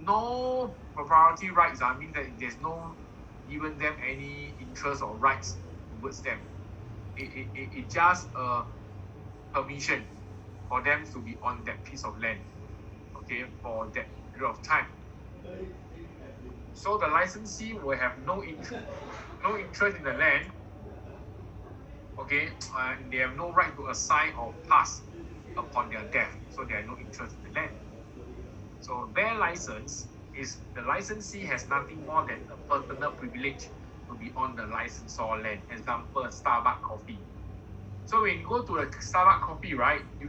no proprietary rights. Means that there's no given them any interest or rights towards them. It just a permission for them to be on that piece of land, okay, for that period of time. So the licensee will have no interest in the land, okay, and they have no right to assign or pass upon their death. So they have no interest in the land. So bare license is the licensee has nothing more than a personal privilege to be on the licensor land. Example, Starbucks coffee. So when you go to a Starbucks coffee, right, you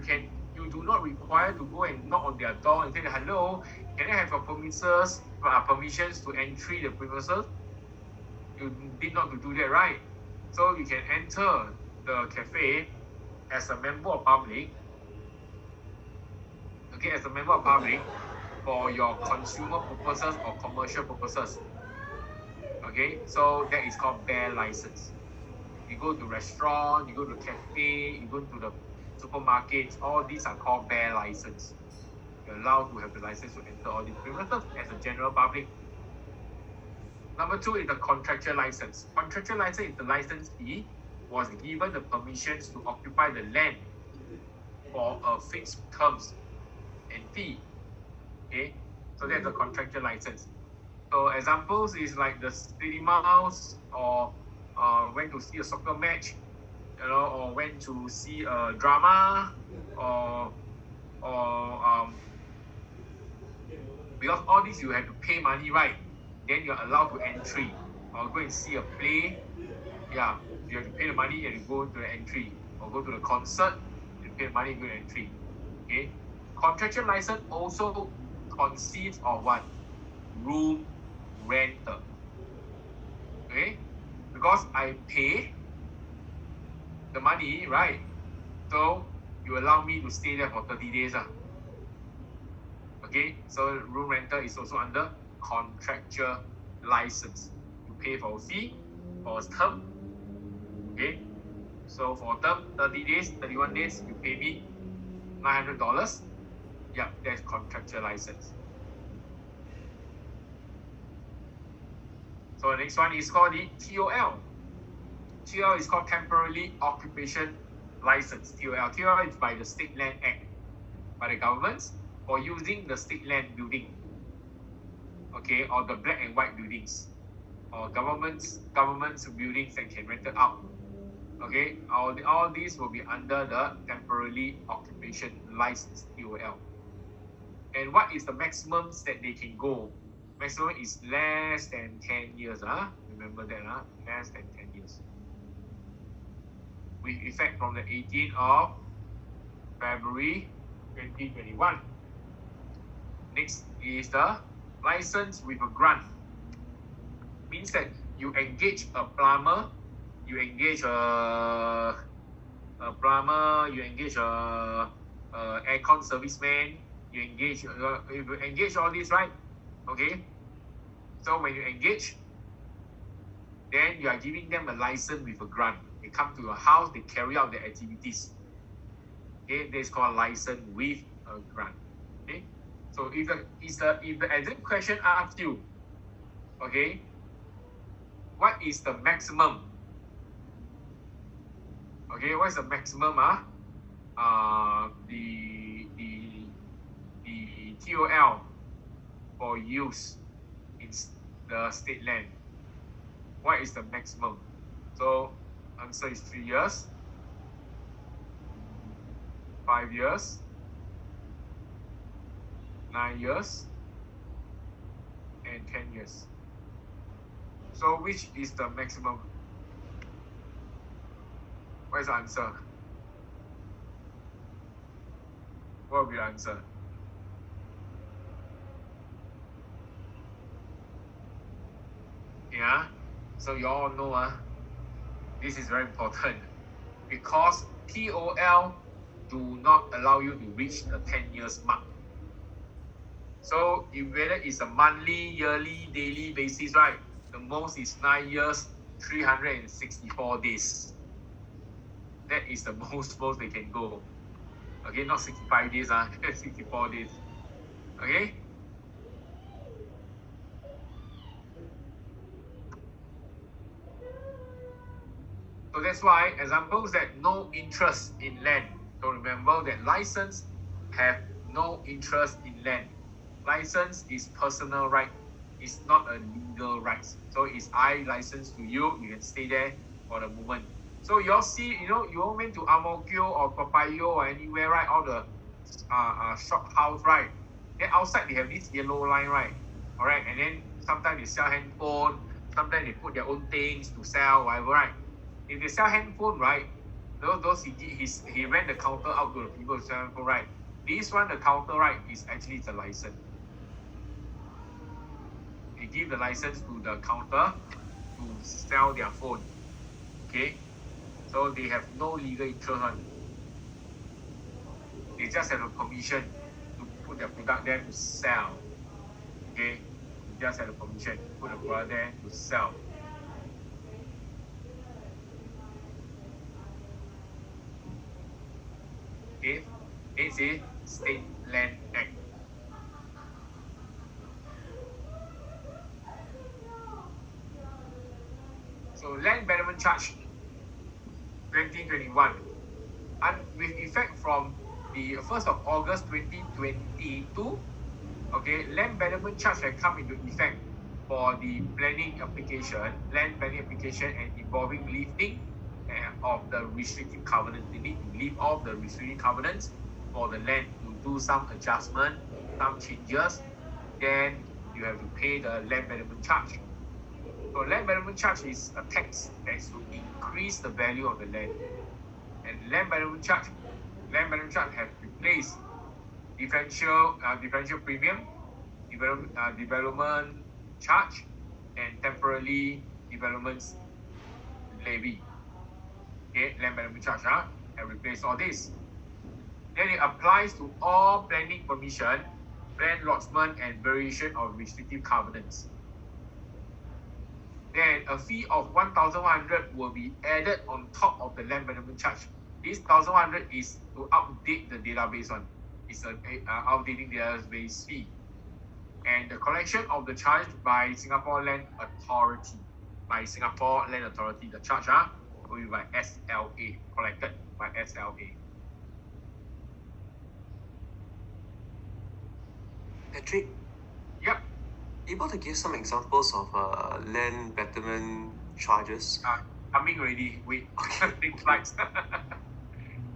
do not require to go and knock on their door and say, hello, can I have your permissions to entry the premises? You did not to do that, right? So you can enter the cafe as a member of public, okay, as a member of public for your consumer purposes or commercial purposes. Okay, so that is called bare license. You go to restaurant, you go to cafe, you go to the supermarkets, all these are called bare license. You're allowed to have the license to enter all these premises as a general public. Number 2 is the contractual license. Contractual license is the licensee was given the permissions to occupy the land for a fixed terms and fee. Okay, so that's a contractual license. So examples is like the cinemas, or went to see a soccer match, or went to see a drama, or because all these you have to pay money, right? Then you're allowed to entry, or go and see a play. Yeah, you have to pay the money and you go to the entry, or go to the concert, you pay the money and go to entry. Okay, contractual license also consists of what? Room rental. Okay, because I pay the money, right? So you allow me to stay there for 30 days. Okay, so room rental is also under contractual license. You pay for a fee for a term. Okay, so for term 30 days, 31 days, you pay me $900. Yeah, that's contractual license. So the next one is called the TOL. TOL is called Temporary Occupation License. TOL. TOL is by the State Land Act, by the governments for using the state land building, okay, or the black and white buildings, or governments buildings that can rent it out. Okay, all these will be under the Temporary Occupation License, TOL. And what is the maximum that they can go? Maximum is less than 10 years. Remember that, less than 10 years. With effect from the 18th of February 2021. Next is the license with a grant. Means that you engage a plumber, you engage a aircon serviceman, you engage all this, right? Okay, so when you engage, then you are giving them a license with a grant. They come to your house, they carry out their activities. Okay, that's called license with a grant. Okay, so if the exam question asks you, okay, what is the maximum? Okay, what is the maximum? The TOL for use in the state land. What is the maximum? So answer is 3 years, 5 years, 9 years, and 10 years. So which is the maximum? What is the answer? What will be the answer? Yeah, so you all know this is very important, because TOL do not allow you to reach the 10 years mark. So if whether it's a monthly, yearly, daily basis, right? The most is 9 years, 364 days. That is the most they can go. Okay, not 65 days, 64 days. Okay? that's why examples that no interest in land. So remember that license have no interest in land. License is personal right. It's not a legal right. So it's I license to you. You can stay there for the moment. So you all see, you all went to Ang Mo Kio or Toa Payoh or anywhere, right? All the shop house, right? Then outside they have this yellow line, right? All right, and then sometimes they sell handphone. Sometimes they put their own things to sell, whatever, right? If they sell handphone, right? Those he rent the counter out to the people who sell handphone, right? This one, the counter, right, is actually the license. They give the license to the counter to sell their phone. Okay? So they have no legal interest on. They just have a permission to put their product there to sell. Okay? They just have a permission to put the product there to sell. Okay? This is State Land Act. So Land Betterment Charge 2021, and with effect from the 1st of August 2022, okay, Land Betterment Charge has come into effect for the planning application, land planning application, and involving lifting of the restrictive covenant. They need to lift off the restrictive covenants for the land to do some adjustment, some changes. Then you have to pay the Land Betterment Charge. So Land Betterment Charge is a tax that is to increase the value of the land. And Land Betterment Charge has replaced differential premium, development charge, and temporary development levy. Okay, Land Betterment Charge have replaced all this. Then it applies to all planning permission, plan lodgement, and variation of restrictive covenants. Then a fee of 1,100 will be added on top of the Land Betterment Charge. This 1,100 is to update the database on. It's an outdating database fee. And the collection of the charge by Singapore Land Authority. The charge will be by SLA, collected by SLA. Patrick? Yep. Able to give some examples of land betterment charges? Coming already. Wait, okay, slides.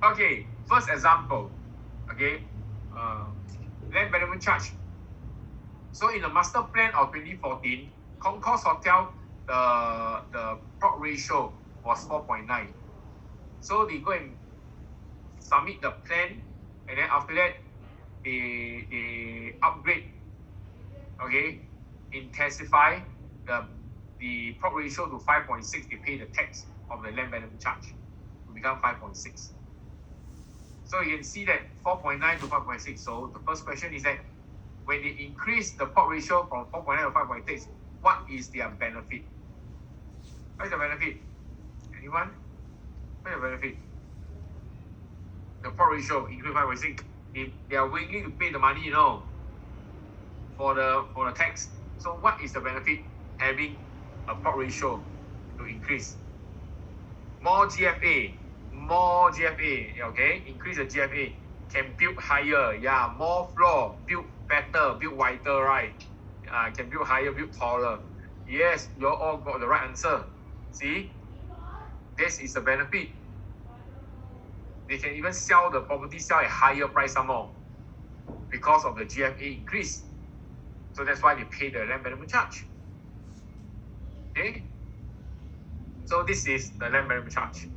Okay, first example. Okay, Land Betterment Charge. So in the master plan of 2014, Concourse Hotel, the plot ratio was 4.9. So they go and submit the plan, and then after that, they upgrade. Okay, intensify the plot ratio to 5.6. They pay the tax of the Land Betterment Charge to become 5.6. So you can see that 4.9 to 5.6. So the first question is that when they increase the plot ratio from 4.9 to 5.6, what is their benefit? What is the benefit? Anyone? What is the benefit? The plot ratio increase 5.6. They are willing to pay the money, for the tax. So what is the benefit having a plot ratio to increase? More GFA, okay? Increase the GFA, can build higher, more floor, build better, build wider, right? Can build higher, build taller. Yes, you all got the right answer. See? This is the benefit. They can even sell the property at higher price some more because of the GFA increase. So that's why they pay the Land Betterment Charge. Okay? So this is the Land Betterment Charge.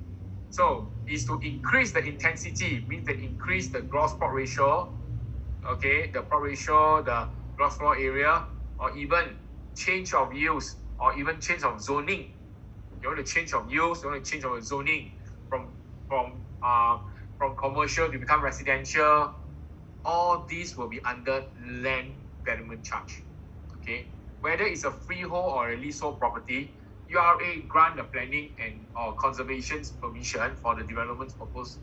So it's to increase the intensity, means they increase the gross plot ratio, okay, the plot ratio, the gross floor area, or even change of use, or even change of zoning. You want to change of use, you want to change of zoning from commercial to become residential. All these will be under Land Betterment Charge. Okay, whether it's a freehold or a leasehold property, URA grant the planning and or conservation permission for the development proposal.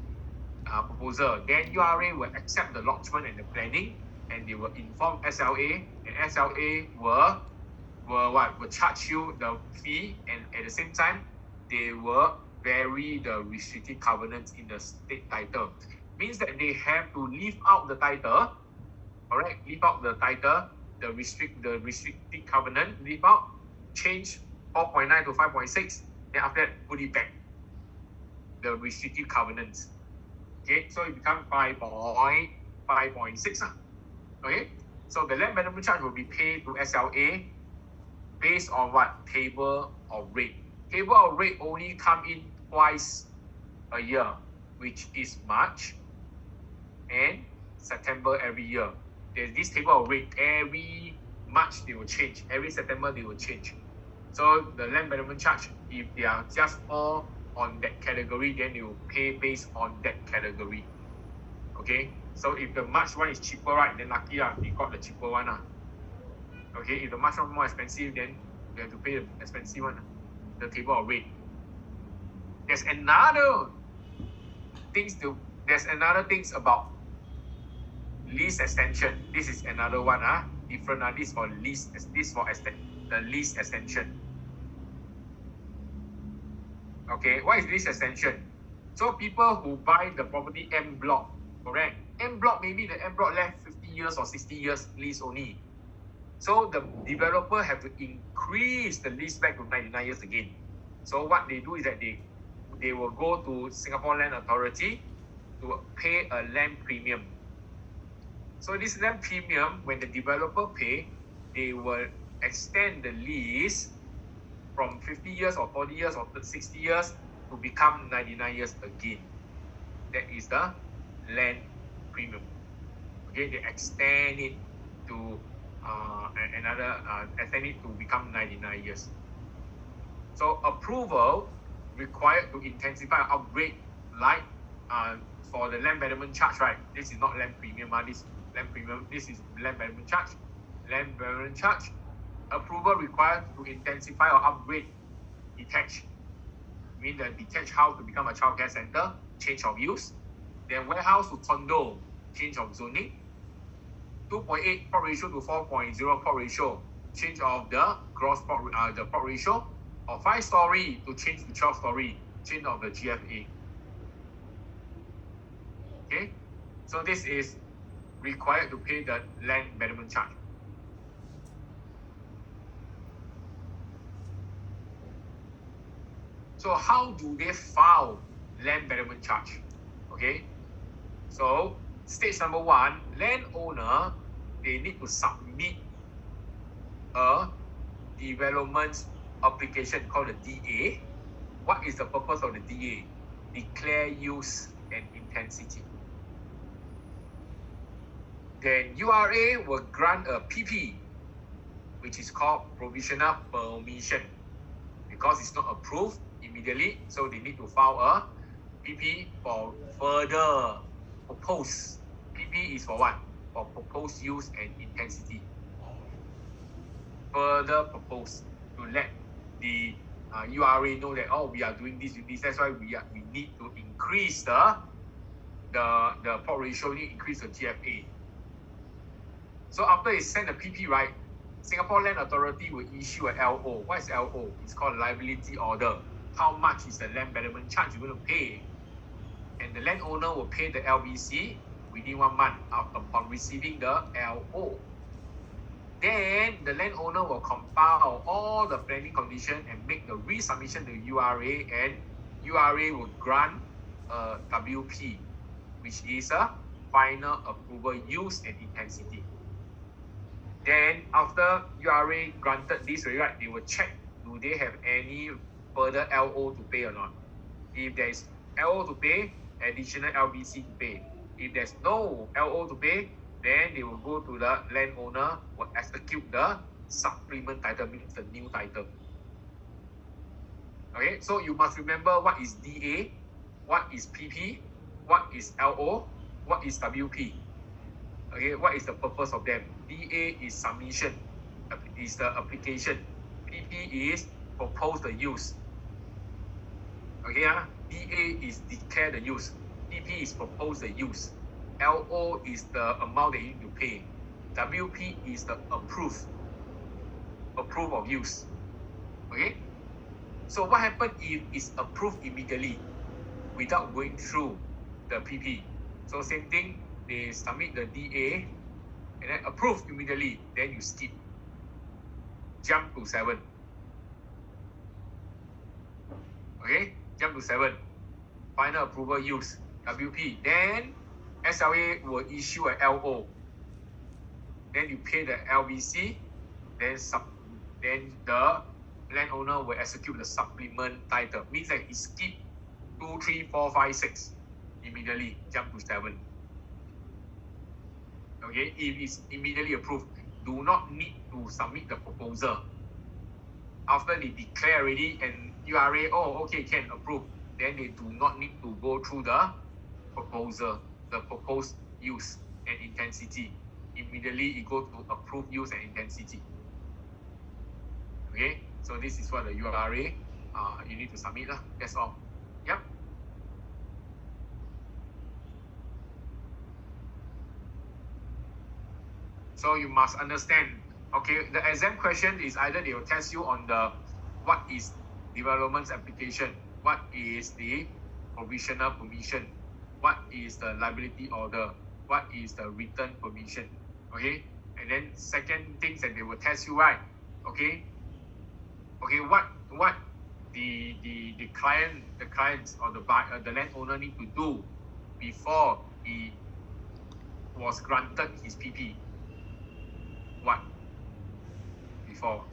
Then URA will accept the lodgement and the planning, and they will inform SLA, and SLA will charge you the fee, and at the same time they will vary the restricted covenants in the state title. Means that they have to leave out the title, alright, leave out the title, the restricted covenant, leave out, change 4.9 to 5.6, then after that put it back, the restricted covenants. Okay, so it becomes 5.6. Okay, so the land betterment charge will be paid to SLA based on what? Table of rate. Table of rate only come in twice a year, which is March and September every year. There's this table of rate. Every March they will change. Every September they will change. So the land betterment charge, if they are just all on that category, then they will pay based on that category. Okay, so if the March one is cheaper, right, then lucky they got the cheaper one. Okay, if the March one more expensive, then you have to pay the expensive one, the table of rate. There's another things about lease extension. This is another one, different. This for lease. This for the lease extension. Okay, what is lease extension? So people who buy the property M block, correct? M block, maybe the M block left 50 years or 60 years lease only. So the developer have to increase the lease back to 99 years again. So what they do is that they will go to Singapore Land Authority to pay a land premium. So this land premium, when the developer pay, they will extend the lease from 50 years or 40 years or 60 years to become 99 years again. That is the land premium. Okay, they extend it to extend it to become 99 years. So approval required to intensify or upgrade, like for the land betterment charge, right? This is not land premium, this land premium. This is land betterment charge. Land betterment charge. Approval required to intensify or upgrade detached. Mean the detached house to become a childcare center, change of use. Then warehouse to condo, change of zoning. 2.8 plot ratio to 4.0 plot ratio, change of the gross plot, the plot ratio. Or 5-story to change to 12-story, change of the GFA. Okay, so this is required to pay the land betterment charge. So how do they file land betterment charge? Okay, so stage number 1, landowner, they need to submit a development application called the DA. What is the purpose of the DA? Declare use and intensity. Then URA will grant a PP, which is called provisional permission, because it's not approved immediately, so they need to file a PP for further proposed. PP is for what? For proposed use and intensity. Further proposed to let the URA know that, oh, we are doing this with this. That's why we need to increase the plot ratio, we need to increase the GFA. So after they send the PP, right, Singapore Land Authority will issue a LO. What is LO? It's called liability order. How much is the land betterment charge you're going to pay? And the landowner will pay the LBC within 1 month upon receiving the LO. Then the landowner will compile all the planning conditions and make the resubmission to URA, and URA will grant a WP, which is a final approval use and intensity. Then after URA granted this, right, they will check, do they have any further LO to pay or not. If there is LO to pay, additional LBC to pay. If there's no LO to pay, then they will go to the landowner, will execute the supplement title, means the new title. Okay, so you must remember what is DA, what is PP, what is LO, what is WP. Okay, what is the purpose of them? DA is submission, is the application. PP is propose the use. Okay, DA is declare the use. PP is propose the use. LO is the amount that you need to pay. WP is the approve of use. Okay, So what happens if it's approved immediately without going through the PP? So same thing, they submit the DA and then approved immediately, then you skip. Jump to 7. Okay, jump to 7. Final approval use, WP. Then SLA will issue a LO. Then you pay the LBC. Then the landowner will execute the supplement title. Means that he skip 2, 3, 4, 5, 6 immediately. Jump to 7. Okay, if it's immediately approved, do not need to submit the proposal. After they declare already and URA, oh, okay, can approve, then they do not need to go through the proposal, the proposed use and intensity. Immediately it go to approved use and intensity. Okay, so this is what the URA you need to submit. That's all. Yep. So you must understand, okay, the exam question is either they will test you on the what is development application, what is the provisional permission, what is the liability order, what is the written permission, okay? And then second things that they will test you, right? Okay, what the clients or the landowner need to do before he was granted his PP. What? Before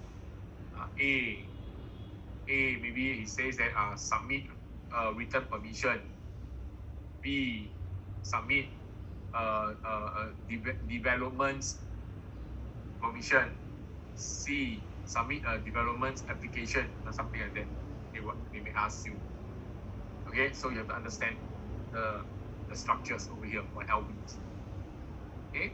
A, maybe he says that submit written permission. B, submit development permission. C, submit a development application or something like that. They may ask you. Okay, so you have to understand the structures over here for LBs. Okay.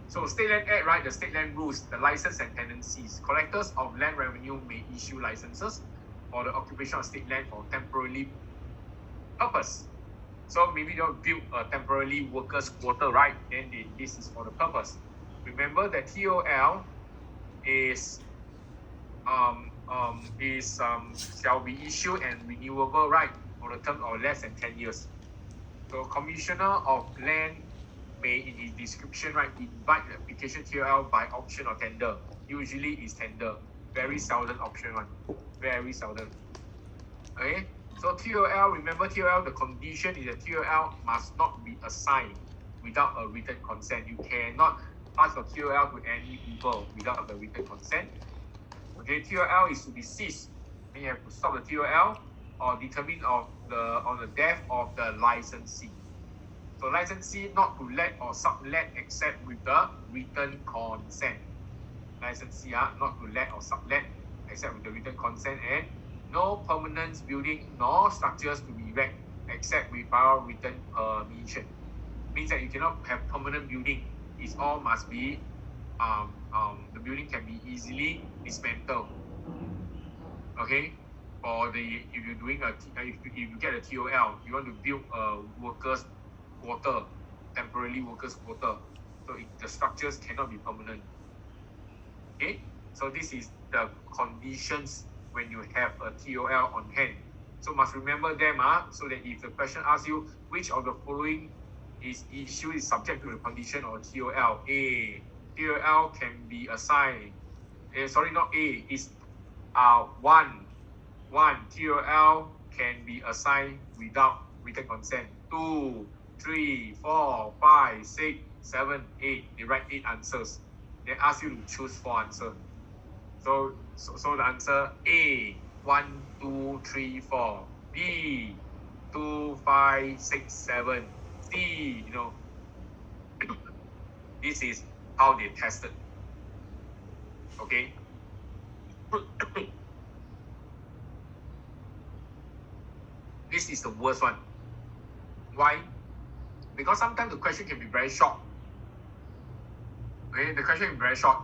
So State Land Act, right, the state land rules, the license and tenancies. Collectors of land revenue may issue licenses for the occupation of state land for temporary purpose. So maybe they'll build a temporary workers' quarter, right? Then this is for the purpose. Remember that TOL is shall be issued and renewable, right, for the term of less than 10 years. So Commissioner of Land may, in his description, right, invite the application TOL by auction or tender. Usually is tender. Very seldom auction one. Very seldom. Okay? So TOL, remember TOL, the condition is that TOL must not be assigned without a written consent. You cannot pass your TOL to any people without the written consent. Okay, TOL is to be ceased. Then you have to stop the TOL or determine on the death of the licensee. So licensee not to let or sublet except with the written consent. Licensee not to let or sublet except with the written consent, and no permanent building nor structures to be erect except with prior written permission. Means that you cannot have permanent building. It all must be the building can be easily dismantled. Okay, if you're doing if you get a TOL, you want to build a workers' quarter, temporary workers' quarter. So the structures cannot be permanent. Okay, so this is the conditions when you have a TOL on hand. So must remember them, so that if the question asks you which of the following is subject to the condition or TOL. A, TOL can be assigned. Not A, it's one. TOL can be assigned without written consent. 2, 3, 4, 5, 6, 7, 8. They write 8 answers. They ask you to choose 4 answers. So the answer A, 1, 2, 3, 4. B, 2, 5, 6, 7. C, this is how they tested. Okay. This is the worst one. Why? Because sometimes the question can be very short. Okay, the question is very short.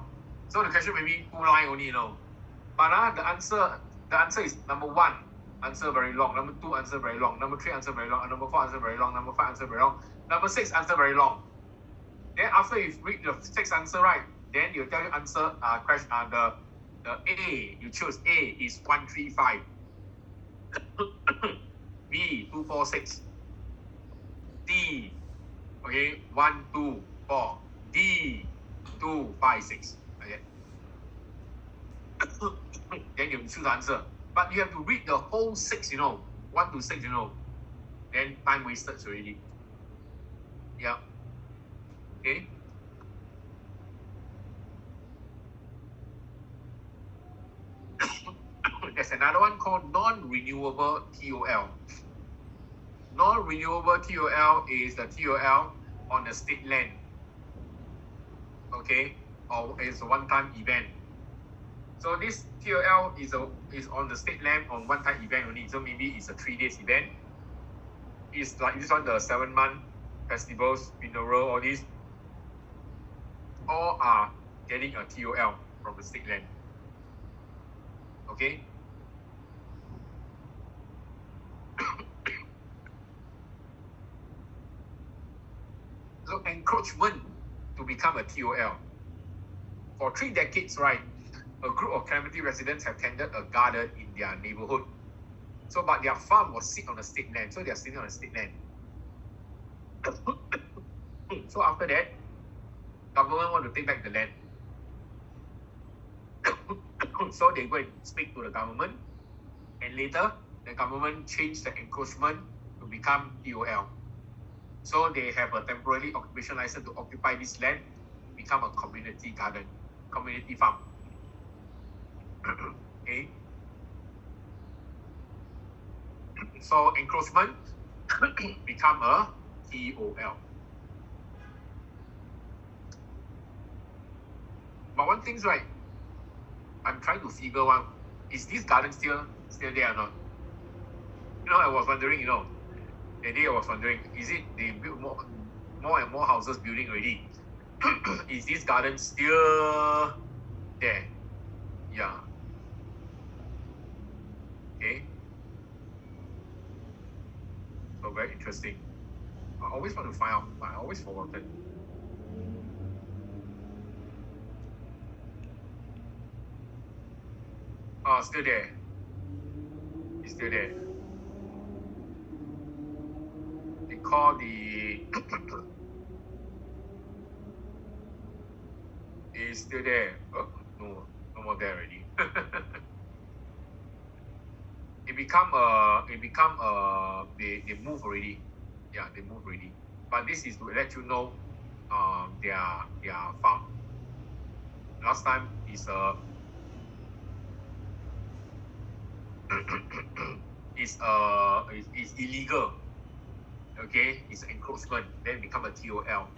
So the question may be 2 lines only, But the answer is number 1, answer very long. Number 2, answer very long. Number 3, answer very long. And number 4, answer very long. Number 5, answer very long. Number 6, answer very long. Then after you read the 6th answer, right, Then you'll tell you answer question the A, you choose A is 135. B 246. D, okay, 124. D 256. Okay. Then you choose the answer. But you have to read the whole 6, 1 to 6, Then time wasted already. Yeah. Okay. There's another one called non-renewable TOL. Non-renewable TOL is the TOL on the state land. Okay, or it's a one-time event. So this TOL is on the state land on one-time event only. So maybe it's a 3 days event. It's like this one, the 7-month festivals, funeral, all these, all are getting a TOL from the state land. Okay. So encroachment to become a TOL. For 3 decades, right, a group of Clementi residents have tended a garden in their neighborhood. So, but their farm was sit on the state land, so they are sitting on the state land. So after that, government want to take back the land. So they go and speak to the government, and later the government changed the encroachment to become TOL. So they have a temporary occupation license to occupy this land, become a community garden, community farm. Okay. So encroachment become a TOL. But one thing's right, I'm trying to figure out, is this garden still there or not? I was wondering, the day I was wondering, is it they build more and more houses building already? Is this garden still there? Yeah. Okay. So very interesting. I always want to find out, but I always forgotten. Still there. It's still there. They call the it's still there. Oh, no more there already. They move already. Yeah, they move already. But this is to let you know their farm. Last time is is illegal. Okay, it's encroachment, then become a TOL.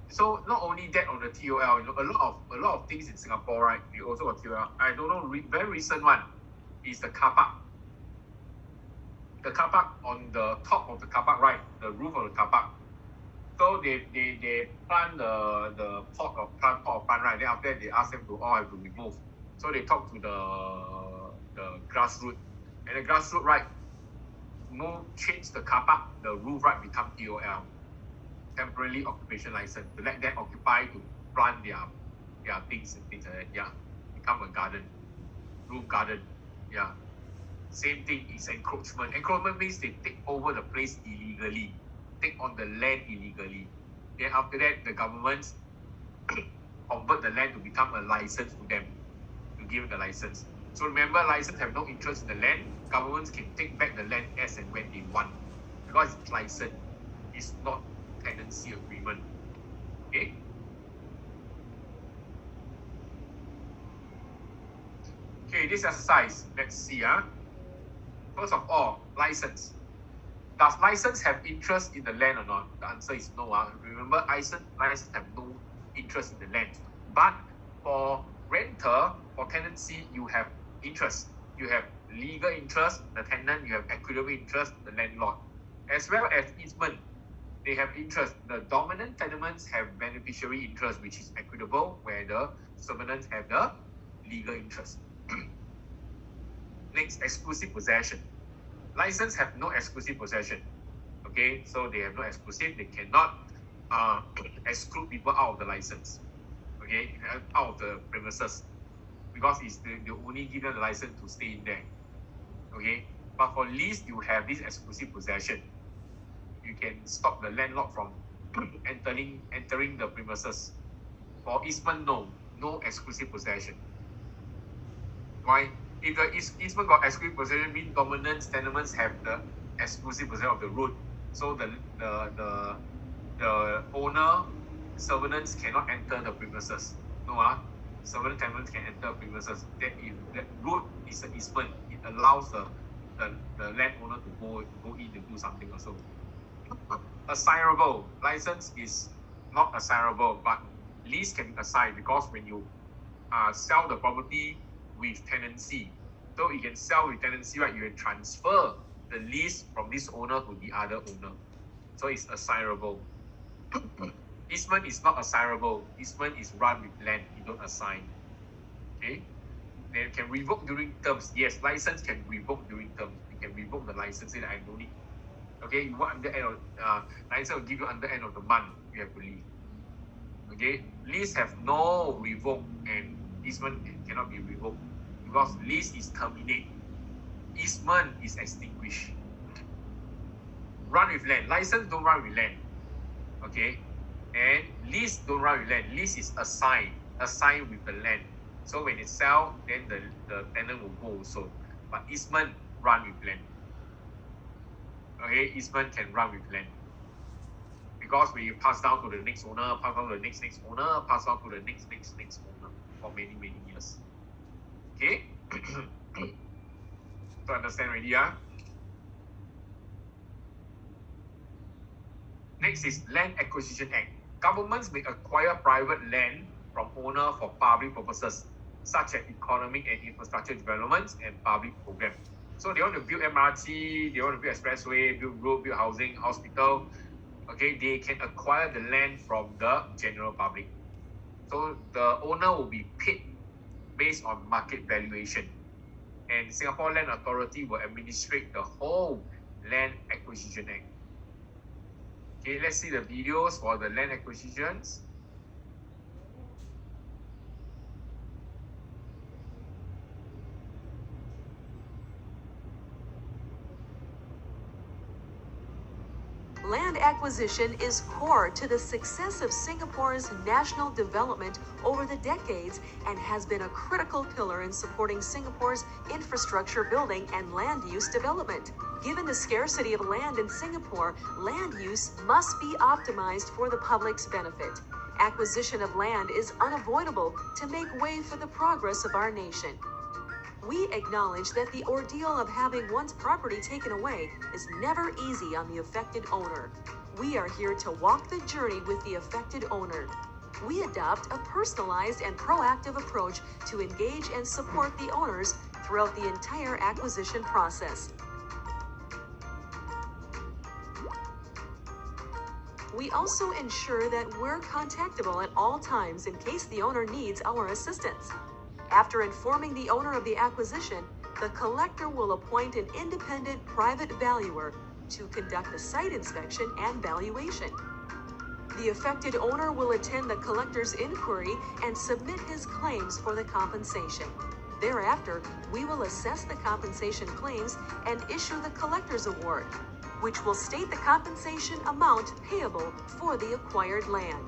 So not only that on the TOL, a lot of things in Singapore, right? We also got TOL. I don't know. Very recent one is the car park. The car park on the top of the car park, right? The roof of the car park. So they plant the pot of plant, right? Then after that, they ask them to all have to remove. So they talk to the grassroots, and the grassroots, right, change the car park, the roof, right, become TOL, temporary occupation license, to let them occupy to plant their things and things like that. Yeah, become a garden, roof garden. Yeah, same thing is encroachment. Encroachment means they take over the place illegally, take on the land illegally. Then after that, the government convert the land to become a license to them, to give the license. So remember, license have no interest in the land. Governments can take back the land as and when they want, because it's license. It's not tenancy agreement. Okay. Okay, this exercise. Let's see. First of all, license. Does license have interest in the land or not? The answer is no. Remember, license have no interest in the land. But for renter, for tenancy, you have interest. You have legal interest, the tenant, you have equitable interest, the landlord. As well as easement, they have interest. The dominant tenements have beneficiary interest, which is equitable, where the subordinates have the legal interest. Next, exclusive possession. License have no exclusive possession. Okay, so they have no exclusive. They cannot exclude people out of the license, okay, out of the premises, because it's they only give them the license to stay in there, okay. But for lease, you have this exclusive possession. You can stop the landlord from entering the premises. For easement, no exclusive possession. Why? If the easement got exclusive possession, means dominant tenements have the exclusive possession of the road. So the owner, servants cannot enter the premises. No, servant tenants can enter premises. That if that road is an easement, it allows the landowner to go in and do something also. Assignable license is not assignable, but lease can be assigned, because when you sell the property with tenancy, so you can sell with tenancy, right? You can transfer the lease from this owner to the other owner, so it's assignable. Easement is not assignable. Easement is run with land. You don't assign. Okay. Then can revoke during terms. Yes, license can revoke during terms. You can revoke the license. Say that I don't need. Okay, you want under end of license will give you under end of the month. You have to leave. Okay, lease have no revoke, and easement cannot be revoked, because lease is terminate. Easement is extinguished. Run with land. License don't run with land. Okay, and lease don't run with land. Lease is assigned with the land. So when it sell, then the tenant will go also. But easement run with land. Okay, easement can run with land, because when you pass down to the next owner, pass down to the next owner, pass down to the next owner for many years. Okay, so understand already, yeah? Next is Land Acquisition Act. Governments may acquire private land from owner for public purposes, such as economic and infrastructure developments and public programs. So they want to build MRT, they want to build expressway, build road, build housing, hospital. Okay, they can acquire the land from the general public. So the owner will be paid based on market valuation. And Singapore Land Authority will administrate the whole Land Acquisition Act. Okay, let's see the videos for the land acquisitions. Land acquisition is core to the success of Singapore's national development over the decades and has been a critical pillar in supporting Singapore's infrastructure building and land use development. Given the scarcity of land in Singapore, land use must be optimized for the public's benefit. Acquisition of land is unavoidable to make way for the progress of our nation. We acknowledge that the ordeal of having one's property taken away is never easy on the affected owner. We are here to walk the journey with the affected owner. We adopt a personalized and proactive approach to engage and support the owners throughout the entire acquisition process. We also ensure that we're contactable at all times in case the owner needs our assistance. After informing the owner of the acquisition, the collector will appoint an independent private valuer to conduct a site inspection and valuation. The affected owner will attend the collector's inquiry and submit his claims for the compensation. Thereafter, we will assess the compensation claims and issue the collector's award, which will state the compensation amount payable for the acquired land.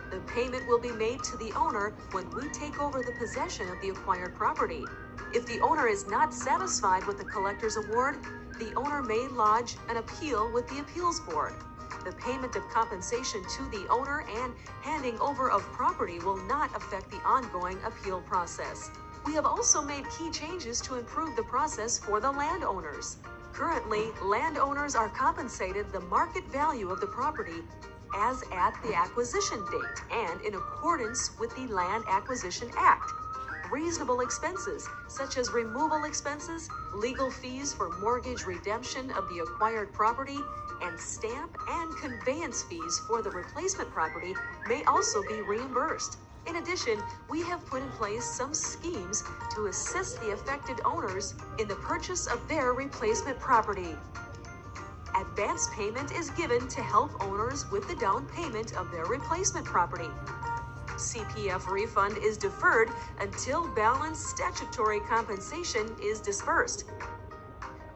The payment will be made to the owner when we take over the possession of the acquired property. If the owner is not satisfied with the collector's award, the owner may lodge an appeal with the appeals board. The payment of compensation to the owner and handing over of property will not affect the ongoing appeal process. We have also made key changes to improve the process for the landowners. Currently, landowners are compensated the market value of the property as at the acquisition date and in accordance with the Land Acquisition Act. Reasonable expenses, such as removal expenses, legal fees for mortgage redemption of the acquired property, and stamp and conveyance fees for the replacement property may also be reimbursed. In addition, we have put in place some schemes to assist the affected owners in the purchase of their replacement property. Advance payment is given to help owners with the down payment of their replacement property. CPF refund is deferred until balanced statutory compensation is disbursed.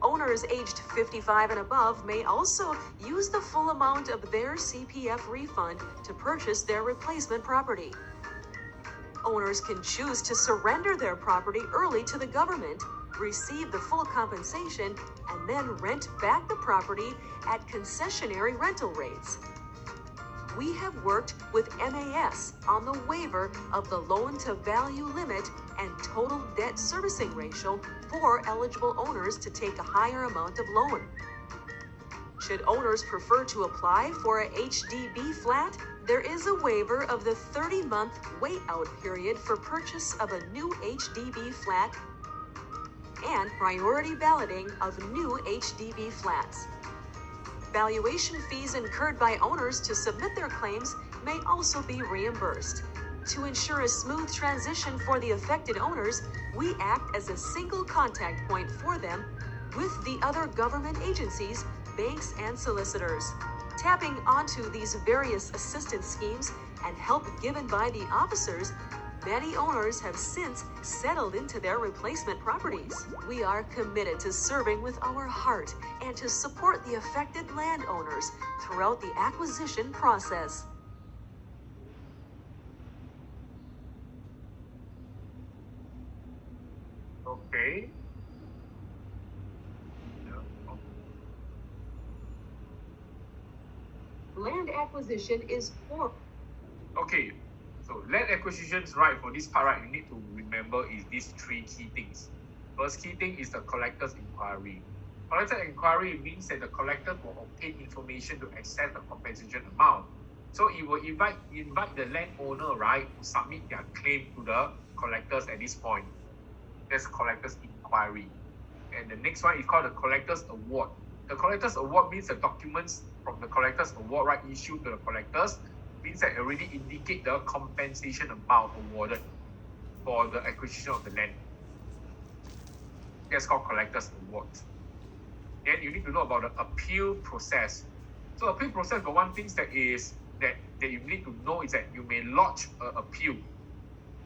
Owners aged 55 and above may also use the full amount of their CPF refund to purchase their replacement property. Owners can choose to surrender their property early to the government, receive the full compensation, and then rent back the property at concessionary rental rates. We have worked with MAS on the waiver of the loan-to-value limit and total debt servicing ratio for eligible owners to take a higher amount of loan. Should owners prefer to apply for a HDB flat, there is a waiver of the 30-month wait-out period for purchase of a new HDB flat and priority balloting of new HDB flats. Valuation fees incurred by owners to submit their claims may also be reimbursed. To ensure a smooth transition for the affected owners, we act as a single contact point for them with the other government agencies, banks, and solicitors. Tapping onto these various assistance schemes and help given by the officers, many owners have since settled into their replacement properties. We are committed to serving with our heart and to support the affected landowners throughout the acquisition process. Okay. Land acquisition is for. Okay, so land acquisitions, right, for this part, right, you need to remember is these three key things. First key thing is the collector's inquiry. Collector's inquiry means that the collector will obtain information to assess the compensation amount. So it will invite the landowner, right, to submit their claim to the collectors at this point. That's collector's inquiry. And the next one is called the collector's award. The collector's award means the documents from the collector's award, right, issued to the collectors, means that already indicate the compensation amount awarded for the acquisition of the land. That's called collector's award. Then you need to know about the appeal process. So appeal process, got one thing that you need to know is that you may lodge an appeal.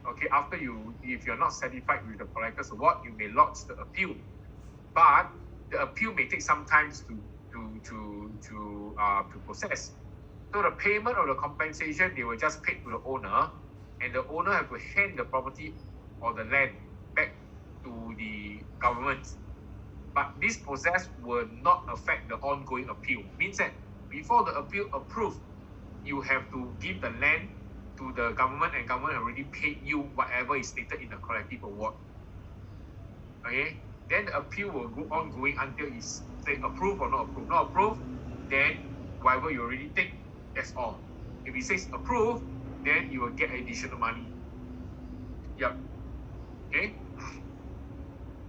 Okay, after if you're not satisfied with the collector's award, you may lodge the appeal. But the appeal may take some time to process. So the payment of the compensation, they will just pay to the owner, and the owner have to hand the property or the land back to the government. But this process will not affect the ongoing appeal. Means that before the appeal approved, you have to give the land to the government, and government already paid you whatever is stated in the collective award. Okay? Then the appeal will go on going until it's say approved or not approved. Not approved, then whatever you already take, that's all. If it says approved, then you will get additional money. Yep. Okay?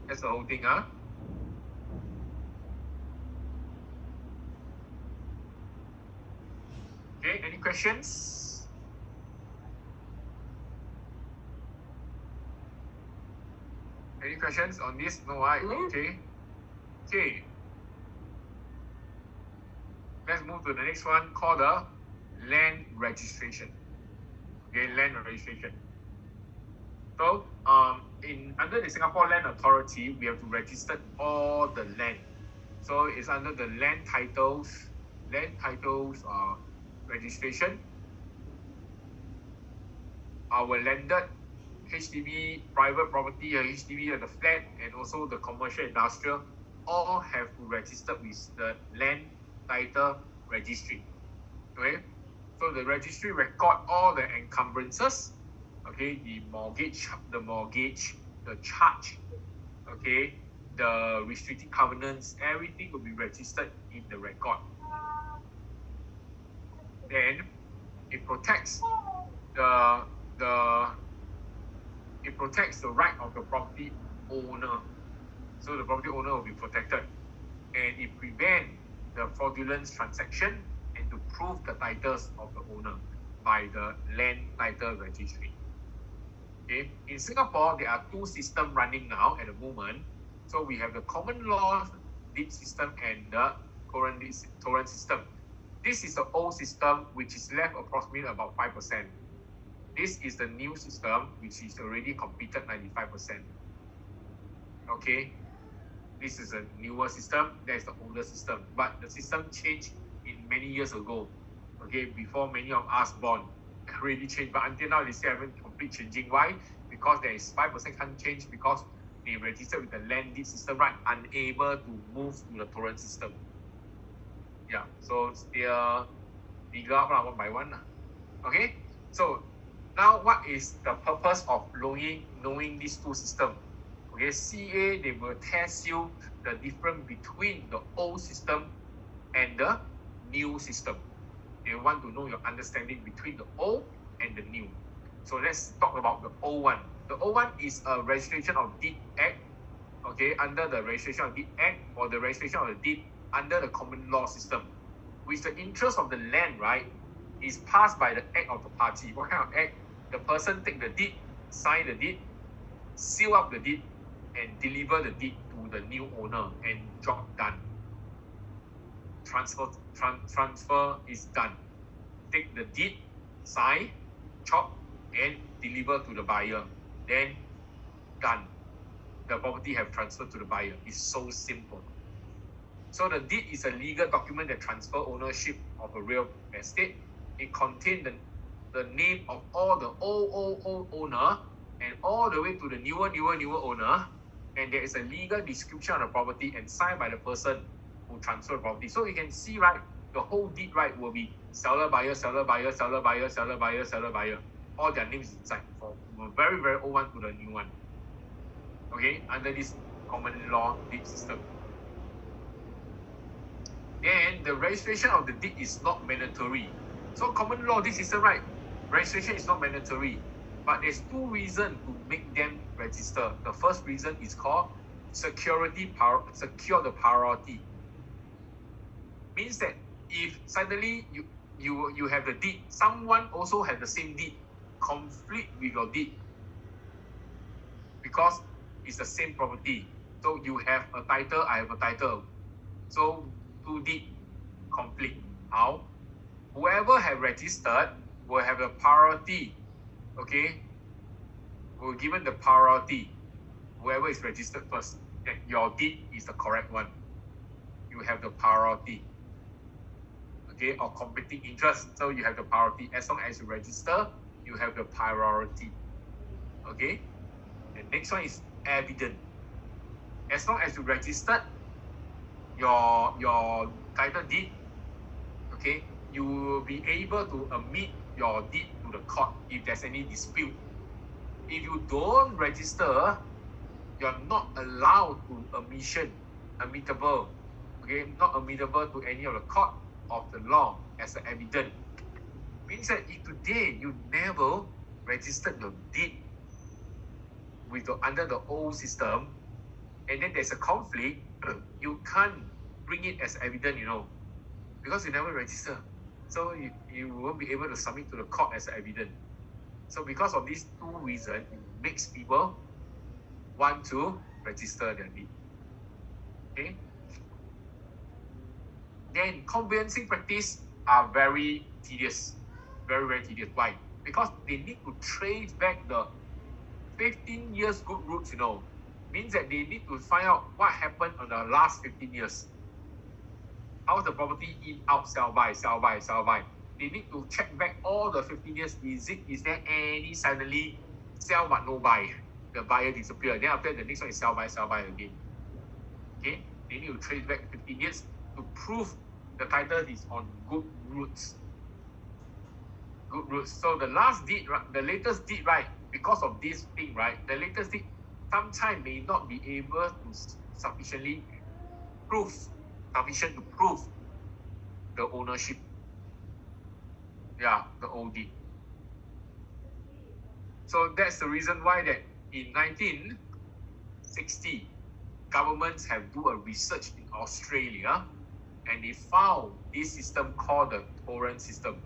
That's the whole thing, huh? Okay, any questions? Any questions on this? No, right? Okay. Okay. Let's move to the next one called the land registration. Okay, land registration. So, under the Singapore Land Authority, we have to register all the land. So it's under the land titles registration. Our landed HDB, private property, HDB and the flat, and also the commercial industrial, all have to register with the land title registry. Okay, so the registry record all the encumbrances, okay, the mortgage, the charge, okay, the restricted covenants, everything will be registered in the record. Then it protects the right of the property owner. So the property owner will be protected, and it prevents the fraudulent transaction and to prove the titles of the owner by the land title registry. Okay, in Singapore there are two systems running now at the moment. So we have the common law deed system and the torrent system. This is the old system, which is left approximately about 5%. This is the new system, which is already completed 95%. Okay, this is a newer system, that is the older system. But the system changed in many years ago. Okay, before many of us born, already changed. But until now, they still haven't complete changing. Why? Because there is 5% can't change because they registered with the land deed system, right? Unable to move to the torrent system. Yeah, so still figure out one by one. Okay, so now what is the purpose of knowing these two systems? Okay, CA, they will test you the difference between the old system and the new system. They want to know your understanding between the old and the new. So let's talk about the old one. The old one is a registration of deed act, okay, under the registration of deed act or the registration of the deed under the common law system, which the interest of the land, right, is passed by the act of the party. What kind of act? The person take the deed, sign the deed, seal up the deed, and deliver the deed to the new owner, and job done. Transfer is done. Take the deed, sign, chop, and deliver to the buyer. Then done. The property have transferred to the buyer. It's so simple. So the deed is a legal document that transfer ownership of a real estate. It contains the name of all the old owner and all the way to the newer owner. And there is a legal description of the property and signed by the person who transferred the property. So you can see, right, the whole deed, right, will be seller, buyer, seller, buyer, seller, buyer, seller, buyer, seller, buyer. All their names inside, from a very, very old one to the new one. Okay, under this common law deed system. Then the registration of the deed is not mandatory. So common law deed system, right, registration is not mandatory. But there's two reasons to make them register. The first reason is called secure the priority. Means that if suddenly you have the deed, someone also have the same deed, conflict with your deed, because it's the same property. So you have a title, I have a title. So two deed conflict. How? Whoever have registered will have the priority. Okay, we're given the priority. Whoever is registered first, that your deed is the correct one. You have the priority. Okay, or competing interest. So you have the priority. As long as you register, you have the priority. Okay, and next one is evident. As long as you registered your title deed, okay, you will be able to admit your deed to the court if there's any dispute. If you don't register, you're not allowed to admittable, okay, not admittable to any of the court of the law as an evidence. Means that if today you never registered your deed with under the old system, and then there's a conflict, you can't bring it as evidence, because you never register. So you won't be able to submit to the court as evidence. So because of these two reasons, it makes people want to register their deed. Okay. Then conveyancing practice are very tedious. Very, very tedious. Why? Because they need to trace back the 15 years good roots, Means that they need to find out what happened on the last 15 years. How's the property in, out, sell, buy, sell, buy, sell, buy. They need to check back all the 15 years. Is there any suddenly sell but no buy? The buyer disappeared. Then after the next one is sell, buy again. Okay? They need to trace back 15 years to prove the title is on good roots. Good roots. So the last deed, the latest deed, right, because of this thing, right, the latest deed sometimes may not be able to sufficient to prove the ownership. Yeah, the old deed. So that's the reason why that in 1960, governments have do a research in Australia, and they found this system called the torrent system.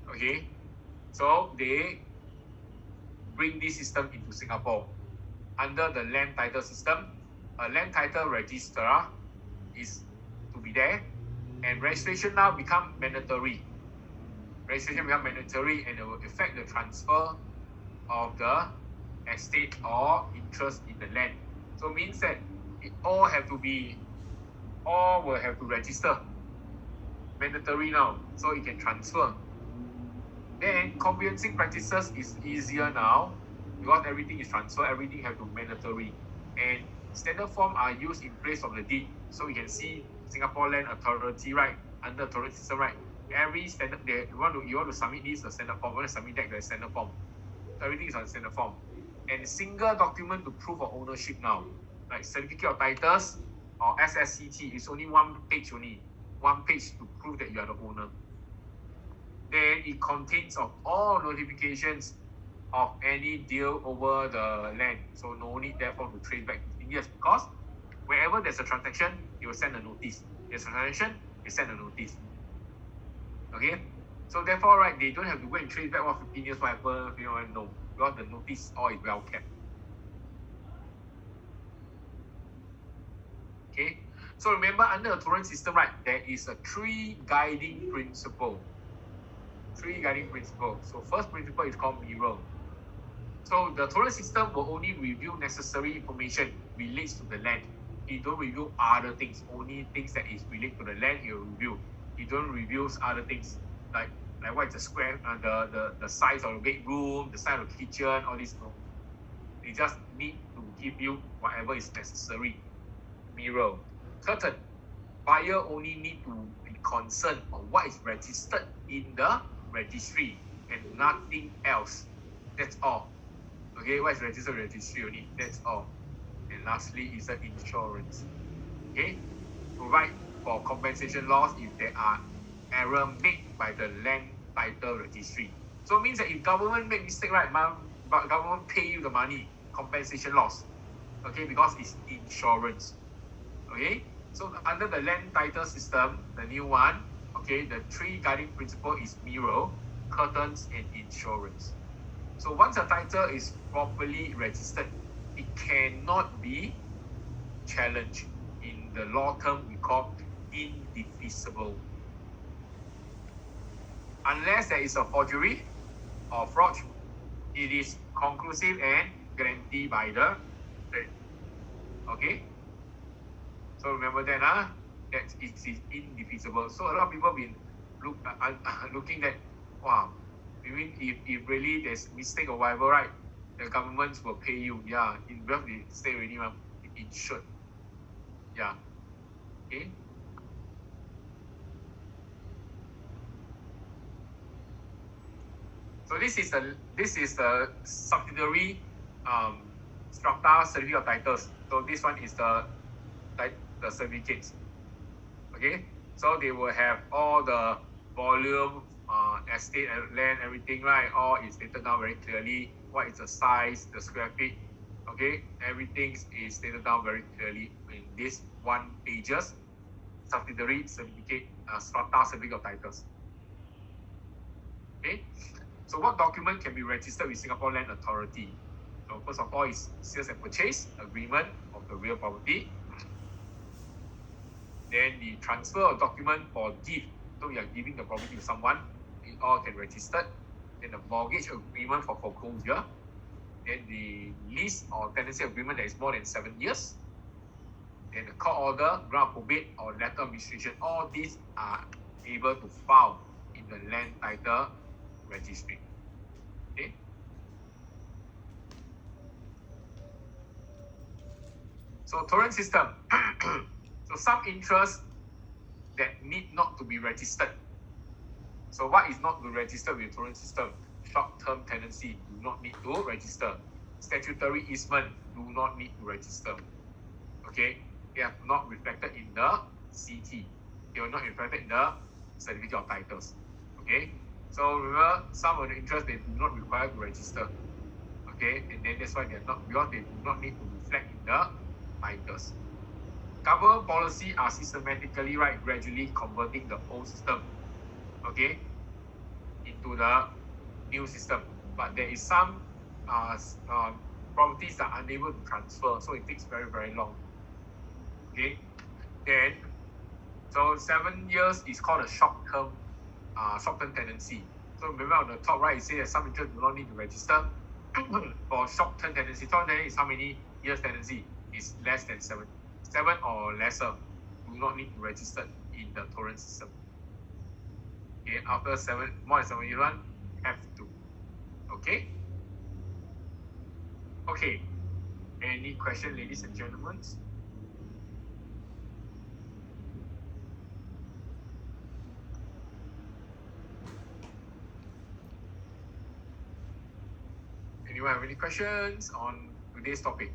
Okay, so they bring this system into Singapore under the land title system. A land title registrar is to be there, and registration now become mandatory. Registration become mandatory, and it will affect the transfer of the estate or interest in the land. So it means that it all will have to register. Mandatory now, so it can transfer. Then conveyancing practices is easier now because everything is transferred, everything have to mandatory. And standard form are used in place of the deed. So you can see Singapore Land Authority, right? Under authority system, right? Every standard you want to submit this a standard form, you want to submit that the standard form. So everything is on standard form. And single document to prove of ownership now, like certificate of titles or SSCT, is only one page to prove that you are the owner. Then it contains of all notifications of any deal over the land. So no need therefore to trace back 15 years, because wherever there's a transaction, you will send a notice. There's a transaction, you send a notice. Okay? So therefore, right, they don't have to go and trace back what 15 years, what happened, no. Because the notice all is well kept. Okay? So remember, under the Torrens system, right, there is a three guiding principle. So first principle is called mirror. So the Torrens system will only review necessary information relates to the land. It don't review other things. Only things that is related to the land it will review. It don't review other things like what is the square, the size of the bedroom, the size of the kitchen, all this. No. They just need to give you whatever is necessary. Mirror. Curtain. Buyer only need to be concerned on what is registered in the registry and nothing else. That's all. Okay, what is registered registry only? That's all. And lastly is the insurance. Okay, provide for compensation loss if there are error made by the land title registry. So it means that if government make mistake, right, but government pay you the money, compensation loss. Okay, because it's insurance. Okay, so under the land title system, the new one, okay, the three guiding principle is mirror, curtains, and insurance. So once a title is properly registered, it cannot be challenged. In the law term, we call indefeasible. Unless there is a forgery or fraud, it is conclusive and guaranteed by the state. Okay? So remember that, that it is indefeasible. So a lot of people been looking at, wow, I mean, if really there's mistake or whatever, right, the governments will pay you. Yeah, in birth they say already, it should. Yeah. Okay. So this is the subsidiary strata certificate of titles. So this one is the certificates. Okay. So they will have all the volume, estate and land, everything, right? All is stated down very clearly. What is the size, the square feet? Okay, everything is stated down very clearly in this one pages subsidiary certificate, strata certificate of titles. Okay, so what document can be registered with Singapore Land Authority? So first of all is sales and purchase agreement of the real property. Then the transfer of document for gift. So you are giving the property to someone, it all can register. Then the mortgage agreement for foreclosure. Then the lease or tenancy agreement that is more than 7 years. Then the court order, grant of probate or letter of administration. All these are able to file in the land title registry. Okay. So Torrens system. So some interest that need not to be registered. So what is not to register with Torrens system? Short-term tenancy do not need to register. Statutory easement do not need to register. Okay, they are not reflected in the CT. They are not reflected in the certificate of titles. Okay, so remember some of the interest they do not require to register. Okay, and then that's why they are not, because they do not need to reflect in the titles. Government policy are systematically, right, gradually converting the old system, okay, into the new system. But there is some properties that are unable to transfer, so it takes very, very long. Okay, then So 7 years is called a short-term tenancy. So remember on the top right, it says that some interest do not need to register. For short-term tenancy, short-term tenancy is how many years tenancy? Is less than 7. 7 or lesser do not need to register in the torrent system. Okay, after 7, more than 7 years, have to. Okay? Okay. Any question, ladies and gentlemen? Anyone have any questions on today's topic?